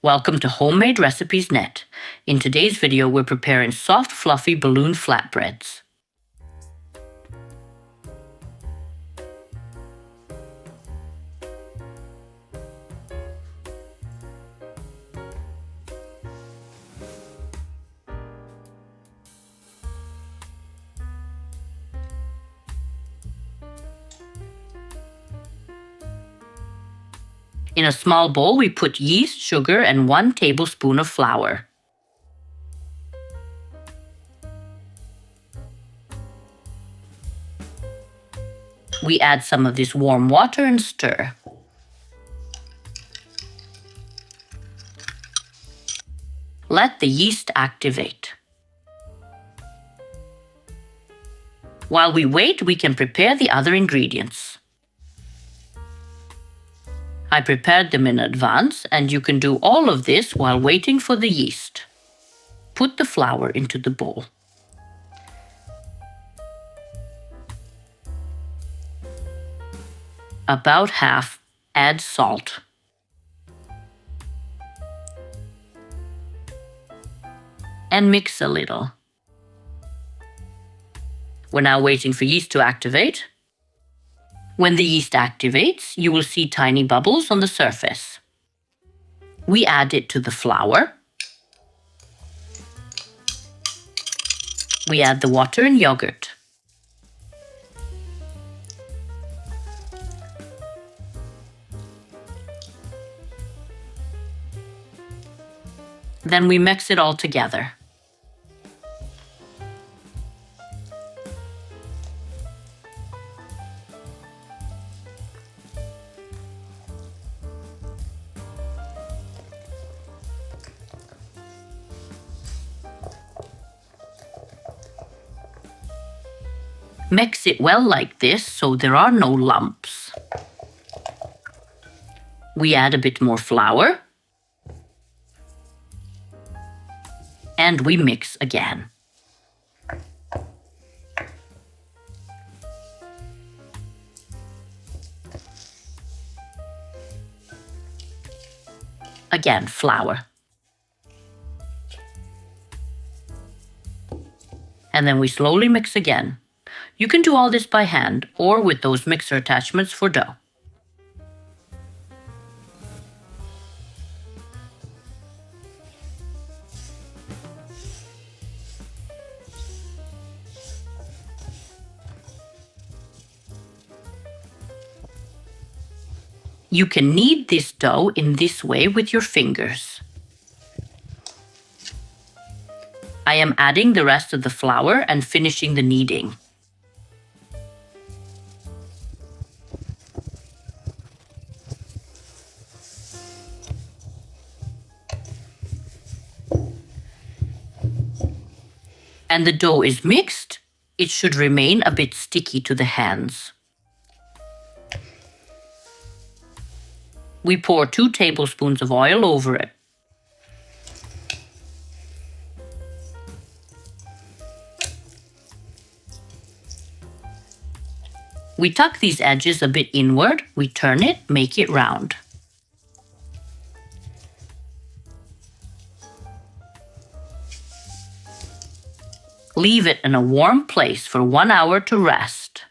Welcome to Homemade Recipes Net. In today's video, we're preparing soft, fluffy balloon flatbreads. In a small bowl, we put yeast, sugar, and 1 tablespoon of flour. We add some of this warm water and stir. Let the yeast activate. While we wait, we can prepare the other ingredients. I prepared them in advance, and you can do all of this while waiting for the yeast. Put the flour into the bowl. About half, add salt. And mix a little. We're now waiting for yeast to activate. When the yeast activates, you will see tiny bubbles on the surface. We add it to the flour. We add the water and yogurt. Then we mix it all together. Mix it well like this so there are no lumps. We add a bit more flour. And we mix again. Again, flour. And then we slowly mix again. You can do all this by hand or with those mixer attachments for dough. You can knead this dough in this way with your fingers. I am adding the rest of the flour and finishing the kneading. And the dough is mixed, it should remain a bit sticky to the hands. We pour 2 tablespoons of oil over it. We tuck these edges a bit inward, we turn it, make it round. Leave it in a warm place for 1 hour to rest.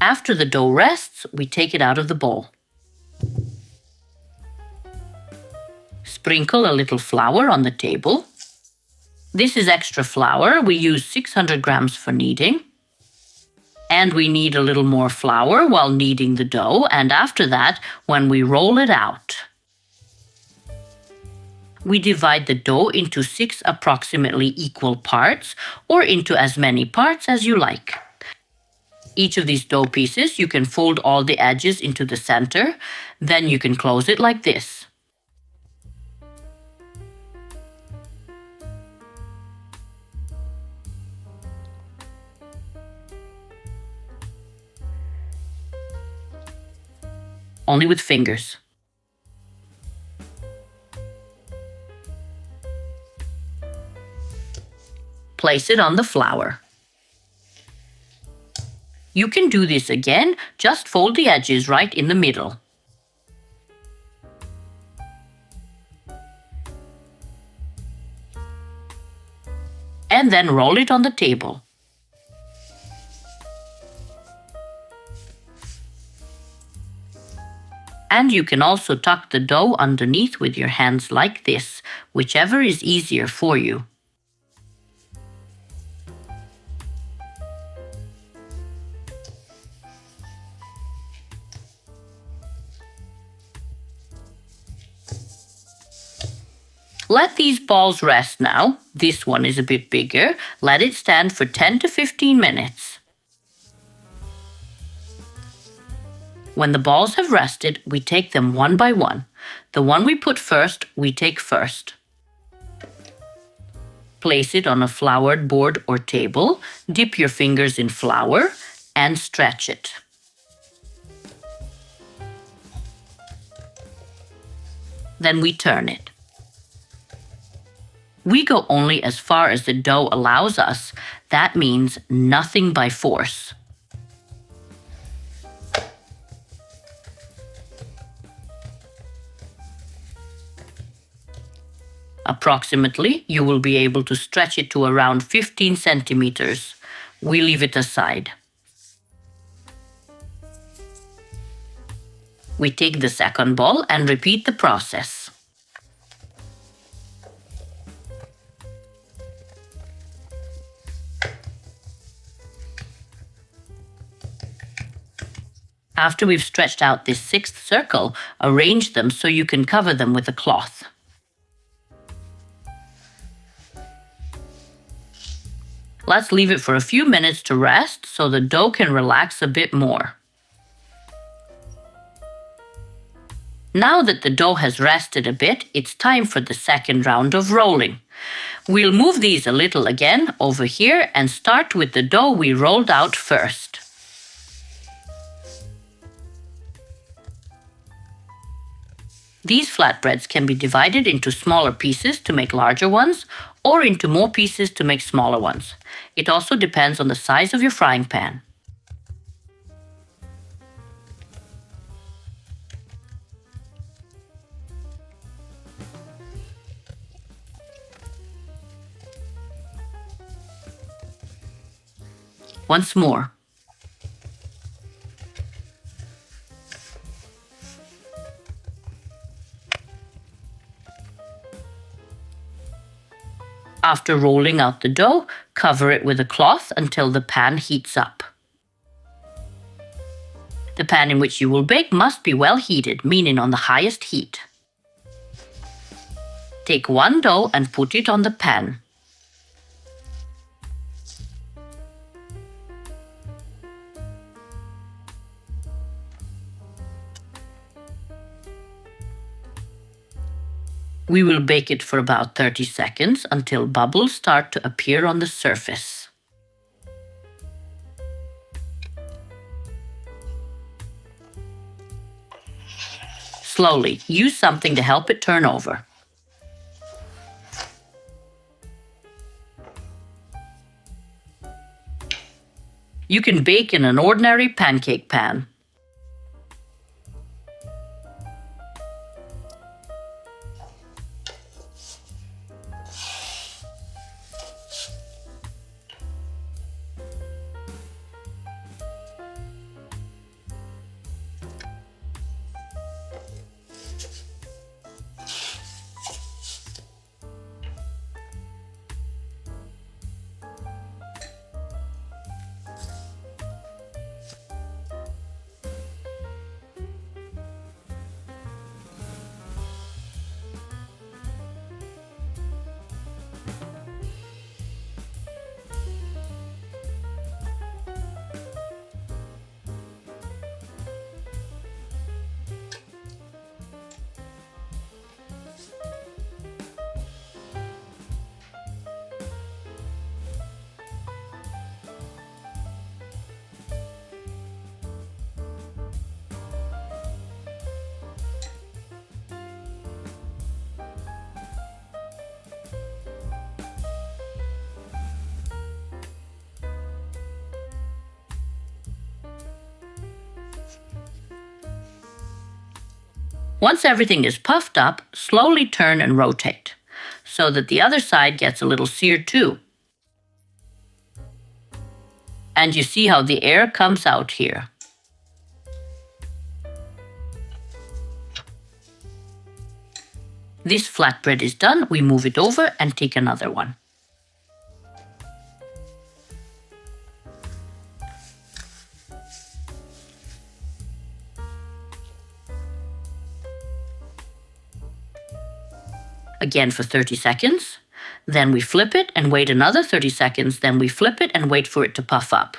After the dough rests, we take it out of the bowl. Sprinkle a little flour on the table. This is extra flour. We use 600 grams for kneading. And we need a little more flour while kneading the dough, and after that, when we roll it out. We divide the dough into 6 approximately equal parts, or into as many parts as you like. Each of these dough pieces, you can fold all the edges into the center, then you can close it like this. Only with fingers. Place it on the flour. You can do this again, just fold the edges right in the middle. And then roll it on the table. And you can also tuck the dough underneath with your hands like this, whichever is easier for you. Let these balls rest now. This one is a bit bigger. Let it stand for 10 to 15 minutes. When the balls have rested, we take them one by one. The one we put first, we take first. Place it on a floured board or table, dip your fingers in flour, and stretch it. Then we turn it. We go only as far as the dough allows us. That means nothing by force. Approximately, you will be able to stretch it to around 15 centimeters. We leave it aside. We take the second ball and repeat the process. After we've stretched out this sixth circle, arrange them so you can cover them with a cloth. Let's leave it for a few minutes to rest so the dough can relax a bit more. Now that the dough has rested a bit, it's time for the second round of rolling. We'll move these a little again over here and start with the dough we rolled out first. These flatbreads can be divided into smaller pieces to make larger ones, or into more pieces to make smaller ones. It also depends on the size of your frying pan. Once more. After rolling out the dough, cover it with a cloth until the pan heats up. The pan in which you will bake must be well heated, meaning on the highest heat. Take one dough and put it on the pan. We will bake it for about 30 seconds until bubbles start to appear on the surface. Slowly, use something to help it turn over. You can bake in an ordinary pancake pan. Once everything is puffed up, slowly turn and rotate so that the other side gets a little seared too. And you see how the air comes out here. This flatbread is done. We move it over and take another one. Again for 30 seconds. Then we flip it and wait another 30 seconds. Then we flip it and wait for it to puff up.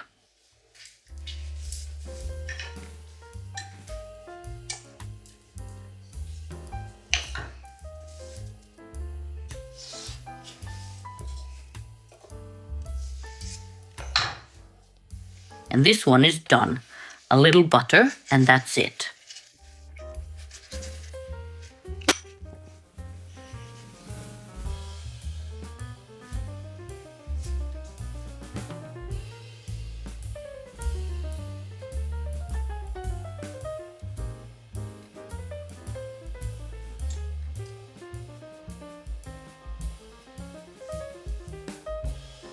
And this one is done. A little butter and that's it.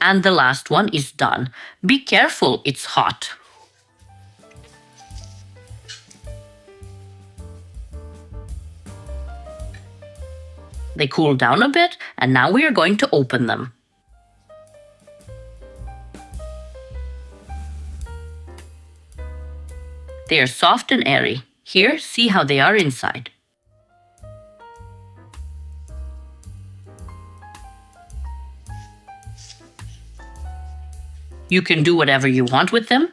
And the last one is done. Be careful, it's hot. They cool down a bit, and now we are going to open them. They are soft and airy. Here, see how they are inside. You can do whatever you want with them.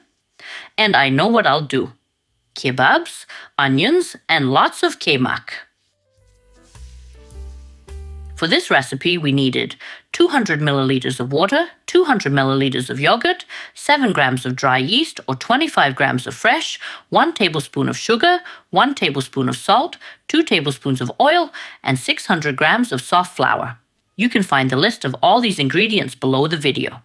And I know what I'll do. Kebabs, onions, and lots of kaymak. For this recipe, we needed 200 milliliters of water, 200 milliliters of yogurt, 7 grams of dry yeast or 25 grams of fresh, 1 tablespoon of sugar, 1 tablespoon of salt, 2 tablespoons of oil, and 600 grams of soft flour. You can find the list of all these ingredients below the video.